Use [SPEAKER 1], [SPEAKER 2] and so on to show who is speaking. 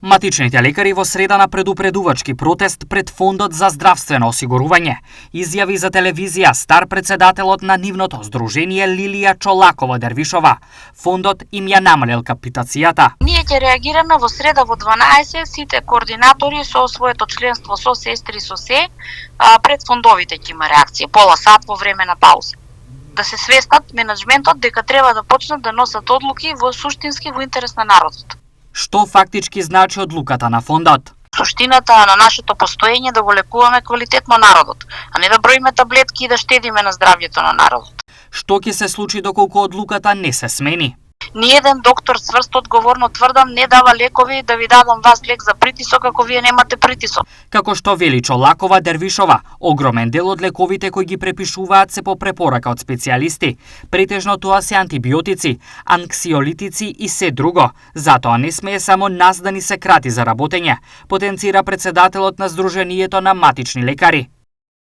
[SPEAKER 1] Матичните лекари во среда на предупредувачки протест пред Фондот за здравствено осигурување изјави за телевизија стар председателот на нивното здружение Лилија Чолакова-Дервишова. Фондот им ја намалил капитацијата.
[SPEAKER 2] Ние ќе реагираме во среда во 12, сите координатори со своето членство, со сестри, со се, пред фондовите ќе има реакција, пола сат во време на пауза. Да се свестат менаџментот дека треба да почнат да носат одлуки во суштински во интерес на народот.
[SPEAKER 1] Што фактички значи одлуката на фондот?
[SPEAKER 2] Суштината на нашето постоење да го лекуваме квалитетно народот, а не да броиме таблетки и да штедиме на здравјето на народот.
[SPEAKER 1] Што ќе се случи доколку одлуката не се смени?
[SPEAKER 2] Ниеден доктор, цврсто одговорно тврдам, не дава лекови да ви дадам вас лек за притисок ако вие немате притисок.
[SPEAKER 1] Како што вели Чолакова-Дервишова, огромен дел од лековите кои ги препишуваат се по препорака од специјалисти. Претежно тоа се антибиотици, анксиолитици и се друго. Затоа не смее само нас да ни се крати за работење, потенцира председателот на Сдруженијето на матични лекари.